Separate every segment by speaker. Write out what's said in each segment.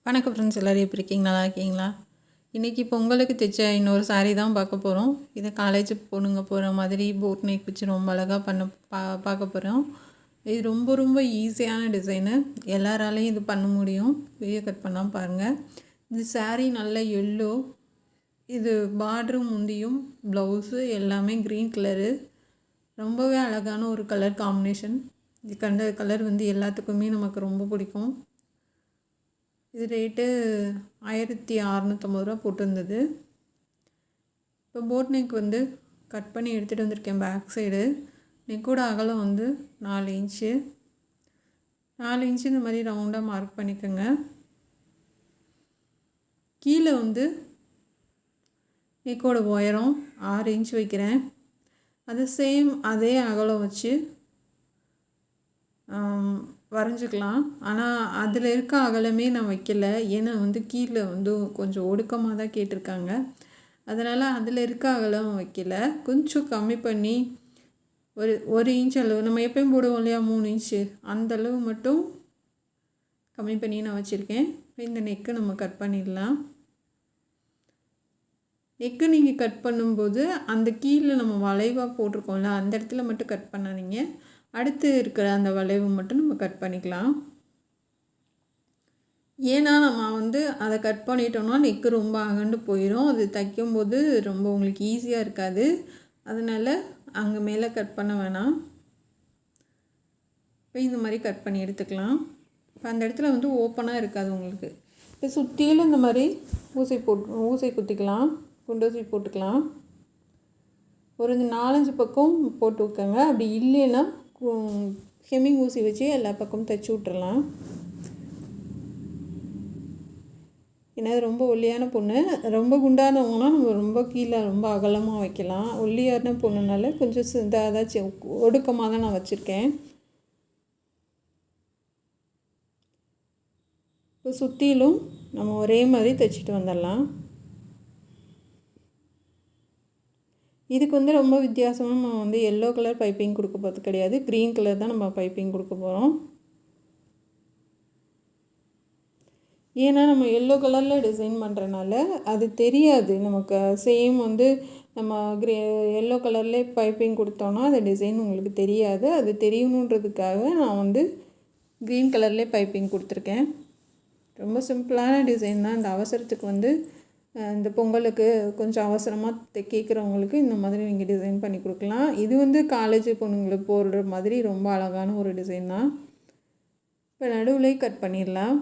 Speaker 1: வணக்கம் ஃப்ரெண்ட்ஸ், எல்லோரும் எப்படி இருக்கீங்க? நல்லா இருக்கீங்களா? இன்றைக்கி பொங்கலுக்கு தைச்ச இன்னொரு சாரீ தான் பார்க்க போகிறோம். இதை காலேஜ் பொண்ணுங்க போகிற மாதிரி போட் நெக் வச்சு ரொம்ப அழகாக பார்க்க போகிறோம். இது ரொம்ப ரொம்ப ஈஸியான டிசைனு, எல்லாராலையும் இது பண்ண முடியும். வீடியோ கட் பண்ணாமல் பாருங்கள். இந்த சாரீ நல்ல எல்லோ, இது பார்டரும் முந்தியும் ப்ளவுஸு எல்லாமே க்ரீன் கலரு, ரொம்பவே அழகான ஒரு கலர் காம்பினேஷன். இது கலர் எல்லாத்துக்குமே நமக்கு ரொம்ப பிடிக்கும். இது ரேட்டு 1650 ரூபா போட்டிருந்தது. இப்போ போட் நெக் கட் பண்ணி எடுத்துகிட்டு வந்திருக்கேன். பேக் சைடு நெக்கோட அகலம் 4 இன்ச்சு. 4 இன்ச்சு இந்த மாதிரி ரவுண்டாக மார்க் பண்ணிக்கோங்க. கீழே நெக்கோட உயரம் 6 இன்ச் வைக்கிறேன். அது சேம் அதே அகலம் வச்சு வரைஞ்சிக்கலாம். ஆனால் அதில் இருக்க அகலமே நான் வைக்கலை. ஏன்னா கீழே கொஞ்சம் ஒடுக்கமாக தான் கேட்டிருக்காங்க. அதனால் அதில் இருக்க அகலம் வைக்கலை. கொஞ்சம் கம்மி பண்ணி ஒரு இன்ச் அளவு, நம்ம எப்பயும் போடுவோம் இல்லையா 3 இன்ச்சு, அந்தளவு மட்டும் கம்மி பண்ணி நான் வச்சுருக்கேன். இந்த நெக்கு நம்ம கட் பண்ணிடலாம். நெக்கு நீங்கள் கட் பண்ணும்போது அந்த கீழே நம்ம வளைவாக போட்டிருக்கோம்ல, அந்த இடத்துல மட்டும் கட் பண்ணாதீங்க. அடுத்து இருக்கிற அந்த வளைவு மட்டும் நம்ம கட் பண்ணிக்கலாம். ஏன்னா நம்ம அதை கட் பண்ணிட்டோம்னா நெக்கு ரொம்ப அகண்டு போயிடும். அது தைக்கும்போது ரொம்ப உங்களுக்கு ஈஸியாக இருக்காது. அதனால் அங்கே மேலே கட் பண்ண வேணாம். இப்போ இந்த மாதிரி கட் பண்ணி எடுத்துக்கலாம். இப்போ அந்த இடத்துல ஓப்பனாக இருக்காது உங்களுக்கு. இப்போ சுற்றிலும் இந்த மாதிரி ஊசி குத்திக்கலாம், குண்டூசி போட்டுக்கலாம். ஒரு 4-5 பக்கம் போட்டு வைக்கங்க. அப்படி இல்லைன்னா ஹெம்மிங் ஊசி வச்சு எல்லா பக்கமும் தைச்சி விட்டுறலாம். ஏன்னா ரொம்ப ஒல்லியான பொண்ணு, ரொம்ப குண்டானவங்கன்னா நம்ம ரொம்ப கீழே ரொம்ப அகலமாக வைக்கலாம். ஒல்லியான பொண்ணுனால கொஞ்சம் இதாச்சும் ஒடுக்கமாக தான் நான் வச்சுருக்கேன். இப்போ சுற்றிலும் நம்ம ஒரே மாதிரி தைச்சிட்டு வந்துடலாம். இதுக்கு ரொம்ப வித்தியாசமாக நம்ம எல்லோ கலர் பைப்பிங் கொடுக்க போகிறது கிடையாது. க்ரீன் கலர் தான் நம்ம பைப்பிங் கொடுக்க போகிறோம். ஏன்னா நம்ம எல்லோ கலரில் டிசைன் பண்ணுறனால அது தெரியாது நமக்கு. சேம் நம்ம எல்லோ கலர்லேயே பைப்பிங் கொடுத்தோன்னா அந்த டிசைன் உங்களுக்கு தெரியாது. அது தெரியணுன்றதுக்காக நான் க்ரீன் கலர்லேயே பைப்பிங் கொடுத்துருக்கேன். ரொம்ப சிம்பிளான டிசைன் தான். இந்த அவசரத்துக்கு இந்த பொங்கலுக்கு கொஞ்சம் அவசரமாக கேட்குறவங்களுக்கு இந்த மாதிரி நீங்கள் டிசைன் பண்ணி கொடுக்கலாம். இது காலேஜ் பொண்ணுங்களுக்கு போடுற மாதிரி ரொம்ப அழகான ஒரு டிசைன் தான். இப்போ நடுவில் கட் பண்ணிடலாம்.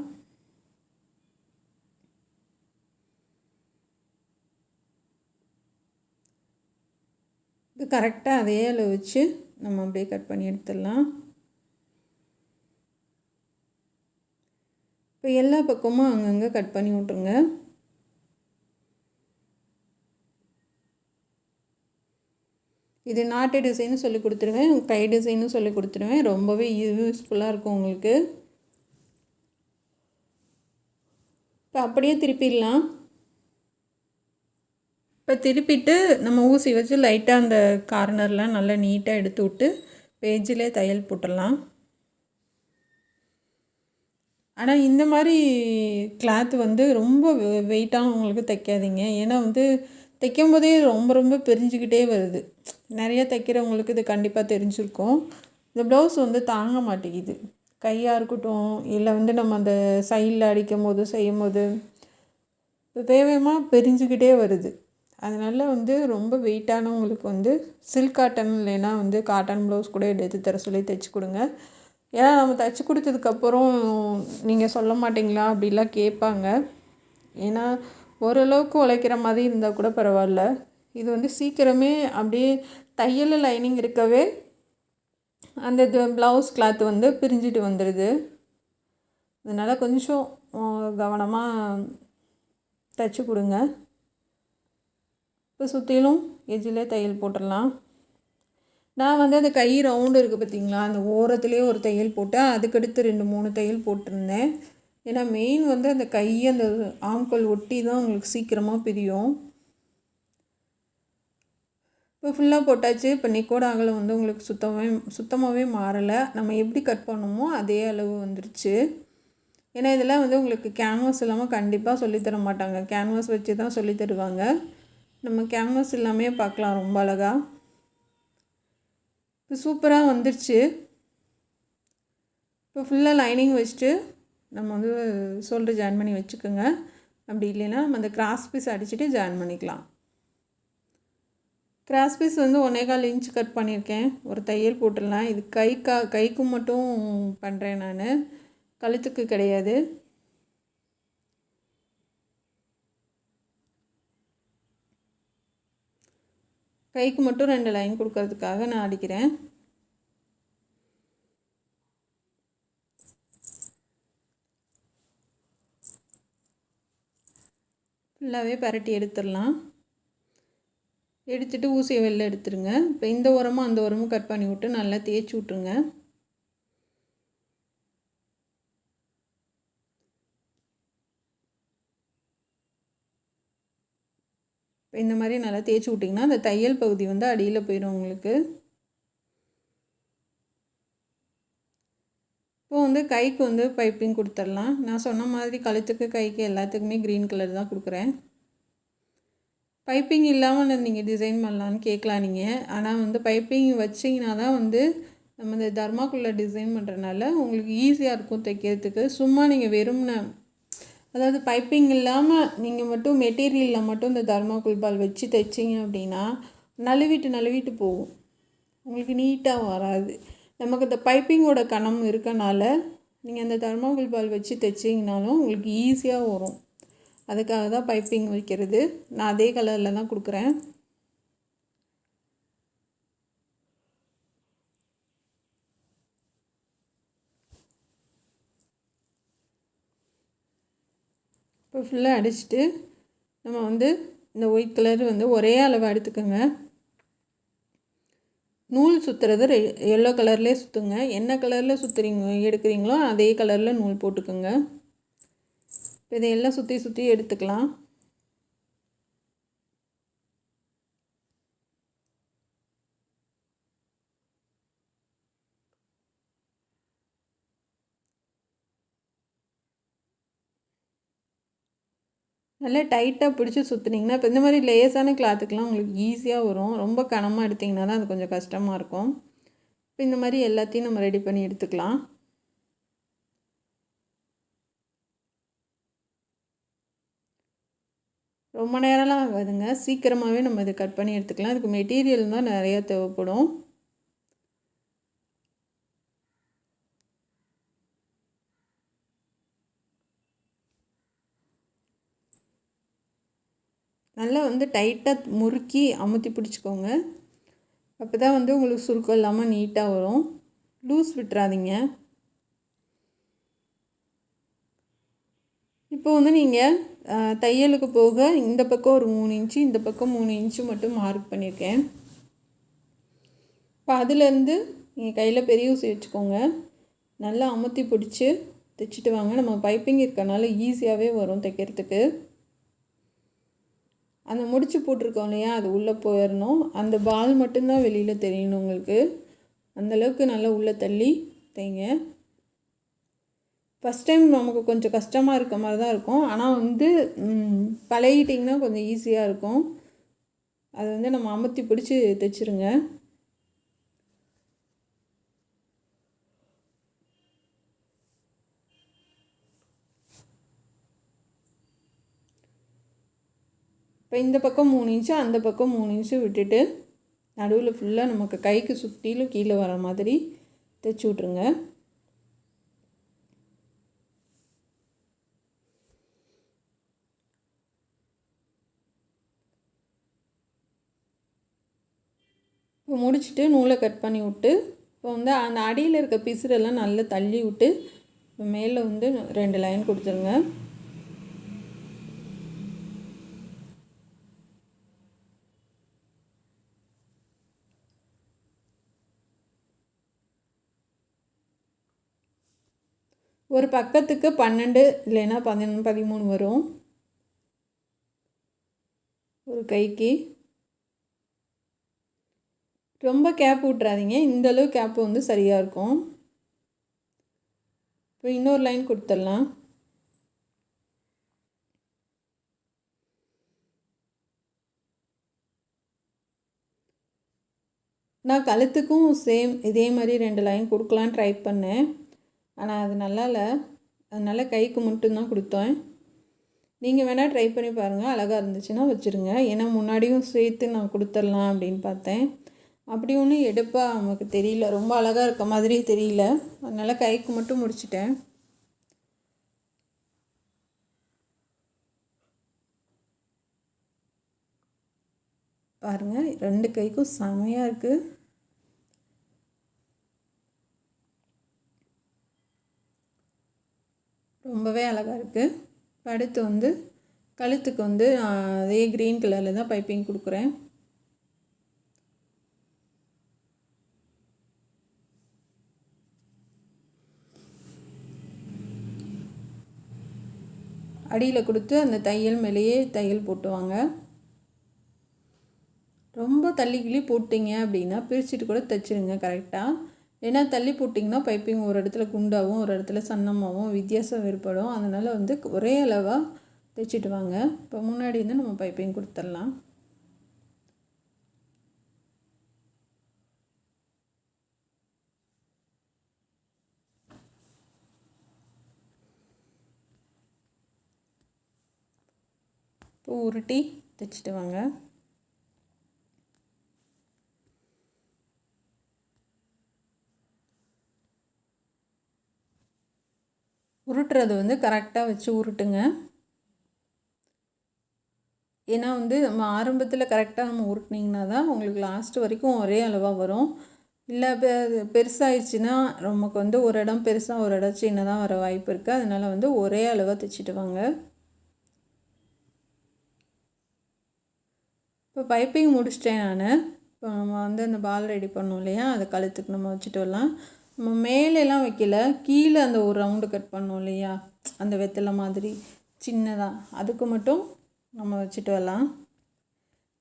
Speaker 1: இது கரெக்டாக அதே அளவு வச்சு நம்ம அப்படியே கட் பண்ணி எடுத்துடலாம். இப்போ எல்லா பக்கமும் அங்கங்கே கட் பண்ணி விட்ருங்க. இது நாட்டு டிசைனும் சொல்லி கொடுத்துருவேன், கை டிசைனும் சொல்லி கொடுத்துருவேன். ரொம்பவே யூஸ்ஃபுல்லாக இருக்கும் உங்களுக்கு. இப்போ அப்படியே திருப்பிடலாம். இப்போ திருப்பிட்டு நம்ம ஊசி வச்சு லைட்டாக அந்த கார்னர்லாம் நல்லா நீட்டாக எடுத்து விட்டு பேஜிலே தையல் போட்டுடலாம். ஆனால் இந்த மாதிரி கிளாத்து ரொம்ப வெயிட்டானவங்களுக்கு தைக்காதீங்க. ஏன்னா தைக்கும் போதே ரொம்ப ரொம்ப பிரிஞ்சுக்கிட்டே வருது. நிறைய தைக்கிறவங்களுக்கு இது கண்டிப்பாக தெரிஞ்சிருக்கும். இந்த ப்ளவுஸ் தாங்க மாட்டேங்குது. கையாக இருக்கட்டும், இல்லை நம்ம அந்த சைடில் அடிக்கும் போது செய்யும் போது வேகமாக பிரிஞ்சுக்கிட்டே வருது. அதனால் ரொம்ப வெயிட்டானவங்களுக்கு சில்க் காட்டன் இல்லைன்னா காட்டன் ப்ளவுஸ் கூட எடுத்து தர சொல்லி தைச்சி கொடுங்க. ஏன்னா நம்ம தைச்சி கொடுத்ததுக்கப்புறம் நீங்கள் சொல்ல மாட்டிங்களா அப்படிலாம் கேட்பாங்க. ஏன்னா ஓரளவுக்கு உழைக்கிற மாதிரி இருந்தால் கூட பரவாயில்ல. இது சீக்கிரமே அப்படியே தையல் லைனிங் இருக்கவே அந்த ப்ளவுஸ் கிளாத்து பிரிஞ்சுட்டு வந்துடுது. அதனால் கொஞ்சம் கவனமாக தைச்சி கொடுங்க. இப்போ சுற்றிலும் எஜ்ஜிலே தையல் போட்டுடலாம். நான் அந்த கை ரவுண்டு இருக்குது பார்த்திங்களா, அந்த ஓரத்துலேயே ஒரு தையல் போட்டேன். அதுக்கடுத்து 2-3 தையல் போட்டிருந்தேன். ஏன்னா மெயின் அந்த கை அந்த ஆம்கோல் ஒட்டி தான் உங்களுக்கு சீக்கிரமாக பிரியும். இப்போ ஃபுல்லாக போட்டாச்சு. இப்போ நெக்கோட அகலம் உங்களுக்கு சுத்தமாகவே மாறலை. நம்ம எப்படி கட் பண்ணோமோ அதே அளவு வந்துருச்சு. ஏன்னா இதெல்லாம் வந்து உங்களுக்கு கேன்வாஸ் இல்லாமல் கண்டிப்பாக சொல்லித்தர மாட்டாங்க. கேன்வாஸ் வச்சு தான் சொல்லி தருவாங்க. நம்ம கேன்வாஸ் இல்லாமே பார்க்கலாம் ரொம்ப அழகாக. இப்போ சூப்பராக வந்துடுச்சு. இப்போ ஃபுல்லாக லைனிங் வச்சுட்டு நம்ம வந்து ஷோல்டர் ஜாயின் பண்ணி வச்சுக்கோங்க. அப்படி இல்லைன்னா நம்ம அந்த கிராஸ் பீஸ் அடிச்சுட்டு ஜாயின் பண்ணிக்கலாம். கிராஸ் பீஸ் வந்து 1.25 இன்ச் கட் பண்ணியிருக்கேன். ஒரு தையல் போட்டுடலாம். இது கைக்கு மட்டும் பண்ணுறேன் நான், கழுத்துக்கு கிடையாது. கைக்கு மட்டும் 2 லைன் கொடுக்கறதுக்காக நான் அடிக்கிறேன். ஃபுல்லாகவே பரட்டி எடுத்துடலாம். எடுத்துகிட்டு ஊசியை வெளில எடுத்துருங்க. இப்போ இந்த ஓரமும் அந்த ஓரமும் கட் பண்ணி விட்டு நல்லா தேய்ச்சி விட்ருங்க. இப்போ இந்த மாதிரி நல்லா தேய்ச்சி விட்டிங்கன்னா அந்த தையல் பகுதி வந்து அடியில் போயிடும் உங்களுக்கு. இப்போது வந்து கைக்கு வந்து பைப்பிங் கொடுத்துடலாம். நான் சொன்ன மாதிரி கழுத்துக்கு கைக்கு எல்லாத்துக்குமே க்ரீன் கலர் தான் கொடுக்குறேன். பைப்பிங் இல்லாமல் நீங்கள் டிசைன் பண்ணலான்னு கேட்கலாம் நீங்கள். ஆனால் வந்து பைப்பிங் வச்சிங்கன்னா தான் வந்து நம்ம இந்த தர்மாக்குள்ளே டிசைன் பண்ணுறதுனால உங்களுக்கு ஈஸியாக இருக்கும் தைக்கிறதுக்கு. சும்மா நீங்கள் வெறும்ன அதாவது பைப்பிங் இல்லாமல் நீங்கள் மட்டும் மெட்டீரியலில் மட்டும் இந்த தர்மாக்குள் பால் வச்சு தைச்சிங்க அப்படின்னா நழுவிட்டு போகும், உங்களுக்கு நீட்டாக வராது. நமக்கு இந்த பைப்பிங்கோட கணம் இருக்கனால நீங்கள் அந்த தர்மாக்குள் பால் வச்சு தைச்சிங்கனாலும் உங்களுக்கு ஈஸியாக வரும். அதுக்காக தான் பைப்பிங் வைக்கிறது. நான் அதே கலரில் தான் கொடுக்குறேன். இப்போ ஃபுல்லாக அடிச்சுட்டு நம்ம வந்து இந்த ஒயிட் கலர் வந்து ஒரே அளவு எடுத்துக்கோங்க. நூல் சுற்றுறது எல்லோ கலர்லேயே சுற்றுங்க. என்ன கலரில் எடுக்கிறீங்களோ அதே கலரில் நூல் போட்டுக்கோங்க. இப்போ இதையெல்லாம் சுற்றி எடுத்துக்கலாம். நல்லா டைட்டாக பிடிச்சி சுற்றுனீங்கன்னா இப்போ இந்த மாதிரி லேஸான கிளாத்துக்கெலாம் உங்களுக்கு ஈஸியாக வரும். ரொம்ப கனமாக எடுத்திங்கன்னா தான் அது கொஞ்சம் கஷ்டமாக இருக்கும். இப்போ இந்த மாதிரி எல்லாத்தையும் நம்ம ரெடி பண்ணி எடுத்துக்கலாம். ரொம்ப நேரம்லாம் ஆகாதுங்க, சீக்கிரமாகவே நம்ம இதை கட் பண்ணி எடுத்துக்கலாம். இதுக்கு மெட்டீரியல் தான் நிறையா தேவைப்படும். நல்லா வந்து டைட்டாக முறுக்கி அமுத்தி பிடிச்சிக்கோங்க. அப்போ தான் வந்து உங்களுக்கு சுருக்கம் இல்லாமல் நீட்டாக வரும். லூஸ் விட்டுறாதீங்க. இப்போ வந்து நீங்கள் தையலுக்கு போக இந்த பக்கம் ஒரு 3 இன்ச்சு, இந்த பக்கம் 3 இன்ச்சு மட்டும் மார்க் பண்ணியிருக்கேன். இப்போ அதுலேருந்து நீங்கள் கையில் பெரிய ஊசி வச்சுக்கோங்க. நல்லா அமுத்தி பிடிச்சி தைச்சிட்டு வாங்க. நம்ம பைப்பிங் இருக்கனால ஈஸியாகவே வரும் தைக்கிறதுக்கு. அந்த முடிச்சு போட்டிருக்கோம் இல்லையா, அது உள்ளே போயிடணும். அந்த பால் மட்டும்தான் வெளியில் தெரியணும் உங்களுக்கு. அந்தளவுக்கு நல்லா உள்ளே தள்ளி தைங்க. ஃபஸ்ட் டைம் நமக்கு கொஞ்சம் கஷ்டமாக இருக்க மாதிரி தான் இருக்கும். ஆனால் வந்து பழகிட்டிங்கன்னா கொஞ்சம் ஈஸியாக இருக்கும். அது வந்து நம்ம அமுத்தி பிடிச்சி தைச்சிருங்க. இப்போ இந்த பக்கம் 3 இன்ச்சு, அந்த பக்கம் 3 இன்ச்சு விட்டுட்டு நடுவில் ஃபுல்லாக நமக்கு கைக்கு சுற்றிலும் கீழே வர மாதிரி தைச்சி விட்ருங்க. இப்போ முடிச்சுட்டு நூலை கட் பண்ணி விட்டு இப்போ வந்து அந்த அடியில் இருக்க பிசுறெல்லாம் நல்லா தள்ளி விட்டு மேலே வந்து 2 லைன் கொடுத்துருங்க. ஒரு பக்கத்துக்கு 12 இல்லைன்னா 13 வரும் ஒரு கைக்கு. ரொம்ப கேப் விட்றாதீங்க, இந்தளவு கேப்பு வந்து சரியாக இருக்கும். இப்போ இன்னொரு லைன் கொடுத்துடலாம். நான் கழுத்துக்கும் சேம் இதே மாதிரி 2 லைன் கொடுக்கலான்னு ட்ரை பண்ணேன். ஆனால் அது நல்லா இல்லை. அதனால் கைக்கு மட்டும்தான் கொடுத்தேன். நீங்கள் வேணால் ட்ரை பண்ணி பாருங்கள். அழகாக இருந்துச்சுன்னா வச்சுருங்க. ஏன்னா முன்னாடியும் சேர்த்து நான் கொடுத்துடலாம் அப்படின்னு பார்த்தேன். அப்படி ஒன்றும் எடுப்பாக நமக்கு தெரியல, ரொம்ப அழகாக இருக்க மாதிரி தெரியல. அதனால் கைக்கு மட்டும் முடிச்சிட்டேன். பாருங்கள் 2 கைக்கும் செமையாக இருக்குது. ரொம்பவே அழகாக இருக்குது. அடுத்து வந்து கழுத்துக்கு வந்து அதே க்ரீன் கலரில் தான் பைப்பிங் கொடுக்குறேன். அடியில் கொடுத்து அந்த தையல் மேலேயே தையல் போட்டுவாங்க. ரொம்ப தள்ளி போட்டிங்க அப்படின்னா பிரிச்சுட்டு கூட தைச்சிருங்க கரெக்டாக. ஏன்னா தள்ளி போட்டிங்கன்னா பைப்பிங் ஒரு இடத்துல குண்டாகவும் ஒரு இடத்துல சன்னமாகவும் வித்தியாசம் ஏற்படும். அதனால் வந்து ஒரே அளவாக தைச்சிட்டு வாங்க. இப்போ முன்னாடி வந்து நம்ம பைப்பிங் கொடுத்துடலாம். இப்போ உருட்டி தைச்சிட்டு வாங்க. உருட்டுறது வந்து கரெக்டாக வச்சு உருட்டுங்க. ஏன்னா வந்து நம்ம ஆரம்பத்தில் கரெக்டாக நம்ம உருட்டினீங்கன்னா தான் உங்களுக்கு லாஸ்ட்டு வரைக்கும் ஒரே அளவாக வரும். இல்லை பெருசாகிடுச்சுன்னா நமக்கு வந்து ஒரு இடம் பெருசாக ஒரு இடம் சின்னதாக வர வாய்ப்பு இருக்குது. அதனால் வந்து ஒரே அளவாக தைச்சிட்டு வாங்க. இப்போ பைப்பிங் முடிச்சிட்டேன் நான். இப்போ நம்ம வந்து அந்த பால் ரெடி பண்ணோம் இல்லையா, அதை கழுத்துக்கு நம்ம வச்சுட்டு வரலாம். நம்ம மேலெலாம் வைக்கல, கீழே அந்த ஒரு ரவுண்டு கட் பண்ணோம் இல்லையா, அந்த வெத்தலை மாதிரி சின்னதாக, அதுக்கு மட்டும் நம்ம வச்சுட்டு வரலாம்.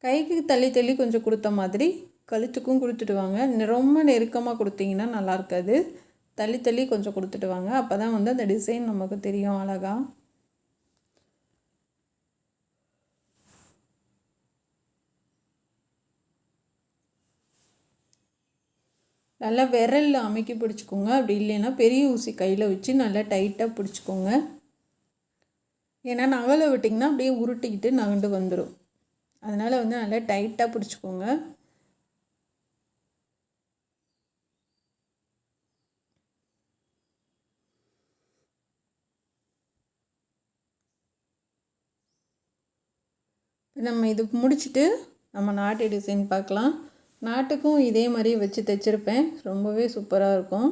Speaker 1: கைக்கு தள்ளி கொஞ்சம் கொடுத்த மாதிரி கழுத்துக்கும் கொடுத்துட்டு வாங்க. ரொம்ப நெருக்கமாக கொடுத்தீங்கன்னா நல்லா இருக்காது. தள்ளி கொஞ்சம் கொடுத்துட்டு வாங்க. அப்போ தான் வந்து அந்த டிசைன் நமக்கு தெரியும் அழகாக. நல்லா விரலில் அமைக்கி பிடிச்சிக்கோங்க. அப்படி இல்லைன்னா பெரிய ஊசி கையில் வச்சு நல்லா டைட்டாக பிடிச்சிக்கோங்க. ஏன்னா நகலை விட்டிங்கன்னா அப்படியே உருட்டிக்கிட்டு நகண்டு வந்துடும். அதனால் வந்து நல்லா டைட்டாக பிடிச்சிக்கோங்க. நம்ம இது முடிச்சுட்டு நம்ம நாட்டு டிசைன் பார்க்கலாம். நாட்டுக்கும் இதே மாதிரி வச்சு தைச்சிருப்பேன். ரொம்பவே சூப்பராக இருக்கும்.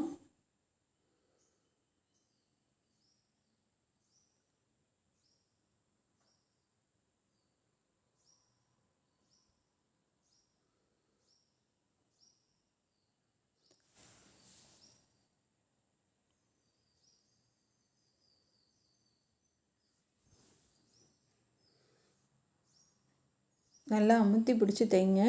Speaker 1: நல்லா அமுத்தி பிடிச்சி தைங்க.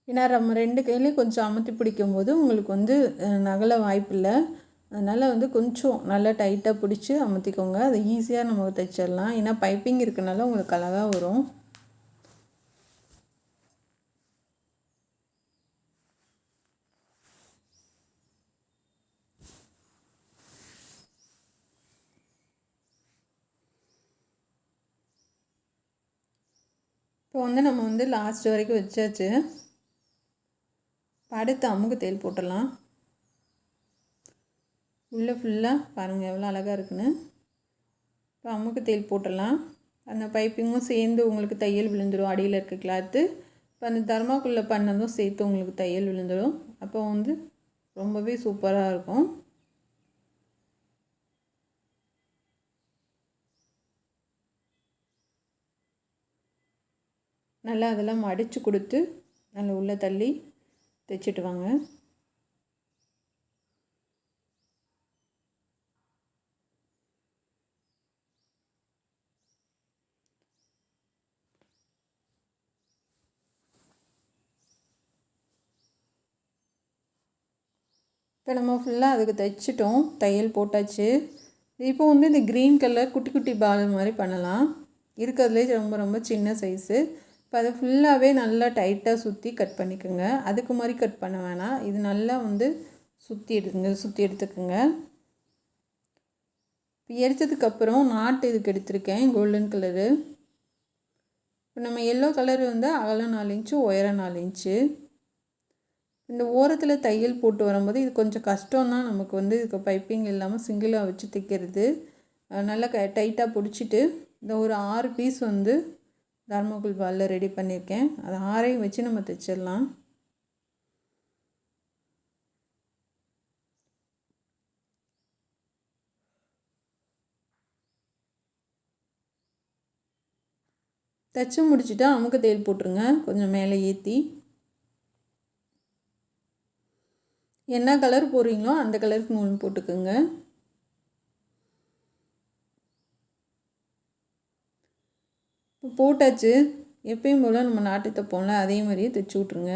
Speaker 1: ஏன்னா நம்ம 2 கையிலையும் கொஞ்சம் அமுத்தி பிடிக்கும்போது உங்களுக்கு வந்து நகல வாய்ப்பில்லை. அதனால் வந்து கொஞ்சம் நல்லா டைட்டாக பிடிச்சி அமுத்திக்கோங்க. அது ஈஸியாக நம்ம தைச்சிடலாம். ஏன்னா பைப்பிங் இருக்கனால உங்களுக்கு அழகாக வரும். இப்போ வந்து நம்ம வந்து லாஸ்ட் வரைக்கும் வச்சாச்சு. அடுத்து அமுக்கு தையல் போட்டுடலாம். உள்ளே ஃபுல்லாக பாருங்கள் எவ்வளோ அழகாக இருக்குன்னு. இப்போ அமுக்கு தையல் போட்டுடலாம். அந்த பைப்பிங்கும் சேர்ந்து உங்களுக்கு தையல் விழுந்துடும். அடியில் இருக்க கிளாத்து இப்போ அந்த தர்மாக்குள்ளே பண்ணதும் சேர்த்து உங்களுக்கு தையல் விழுந்துடும். அப்போ வந்து ரொம்பவே சூப்பராக இருக்கும். நல்லா அதெல்லாம் மடித்து கொடுத்து நல்லா உள்ளே தள்ளி தைச்சிட்டு வாங்க. இப்போ நம்ம ஃபுல்லாக அதுக்கு தைச்சிட்டோம், தையல் போட்டாச்சு. இப்போ வந்து இந்த க்ரீன் கலர் குட்டி குட்டி பால் மாதிரி பண்ணலாம். இருக்கிறதுலே ரொம்ப ரொம்ப சின்ன சைஸு. இப்போ அதை ஃபுல்லாகவே நல்லா டைட்டாக சுற்றி கட் பண்ணிக்கோங்க. அதுக்கு மாதிரி கட் பண்ண வேணாம். இது நல்லா வந்து சுற்றி எடுத்துக்கோங்க. இப்போ எடுத்ததுக்கப்புறம் நாட்டு இதுக்கு எடுத்திருக்கேன் கோல்டன் கலரு. இப்போ நம்ம எல்லோ கலர் வந்து அகலம் 4 இன்ச்சு, உயரம் 4 இன்ச்சு. இந்த ஓரத்தில் தையல் போட்டு வரும்போது இது கொஞ்சம் கஷ்டம் தான் நமக்கு வந்து இதுக்கு பைப்பிங் இல்லாமல் சிங்கிளாக வச்சு தைக்கிறது. நல்லா டைட்டாக பிடிச்சிட்டு இந்த ஒரு 6 பீஸ் வந்து தர்மோகோல் பாலில் ரெடி பண்ணியிருக்கேன். அது 6ஐயும் வச்சு நம்ம தைச்சிடலாம். தைச்சி முடிச்சுட்டா அமுக்கு தையல் போட்டுருங்க. கொஞ்சம் மேலே ஏற்றி என்ன கலர் போடுறீங்களோ அந்த கலருக்கு நூல் போட்டுக்கோங்க. இப்போ போட்டாச்சு. எப்பயும் போல் நம்ம நாட்டு தைப்போம்ல அதே மாதிரியே தைச்சி விட்ருங்க.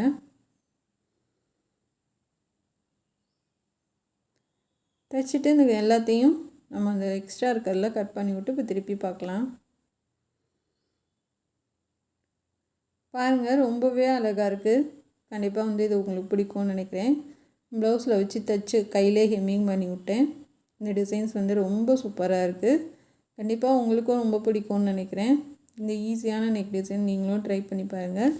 Speaker 1: தைச்சிட்டு இந்த எல்லாத்தையும் நம்ம அந்த எக்ஸ்ட்ரா இருக்கிறதுல கட் பண்ணி விட்டு இப்போ திருப்பி பார்க்கலாம். பாருங்கள், ரொம்பவே அழகாக இருக்குது. கண்டிப்பாக வந்து இது உங்களுக்கு பிடிக்கும்னு நினைக்கிறேன். ப்ளவுஸில் வச்சு தைச்சி கையிலே ஹெம்மிங் பண்ணி விட்டேன். இந்த டிசைன்ஸ் வந்து ரொம்ப சூப்பராக இருக்குது. கண்டிப்பாக உங்களுக்கும் ரொம்ப பிடிக்கும்னு நினைக்கிறேன். இந்த ஈஸியான நெக் டிசைன் நீங்களும் ட்ரை பண்ணி பாருங்கள்.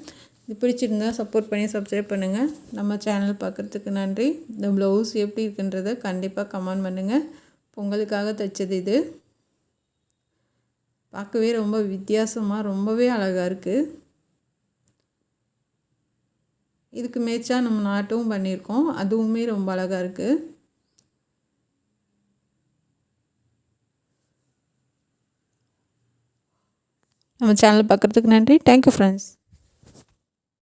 Speaker 1: இது பிடிச்சிருந்தா சப்போர்ட் பண்ணி சப்ஸ்கிரைப் பண்ணுங்கள். நம்ம சேனல் பார்க்குறதுக்கு நன்றி. இந்த ப்ளவுஸ் எப்படி இருக்குன்றதை கண்டிப்பாக கமெண்ட் பண்ணுங்கள். உங்களுக்காக தைச்சது இது. பார்க்கவே ரொம்ப வித்தியாசமாக ரொம்பவே அழகாக இருக்குது. இதுக்கு மேட்சாக நம்ம நாட்டும் பண்ணியிருக்கோம். அதுவுமே ரொம்ப அழகாக இருக்குது. நம்ம சேனல் பார்க்குறதுக்கு நன்றி. Thank you friends.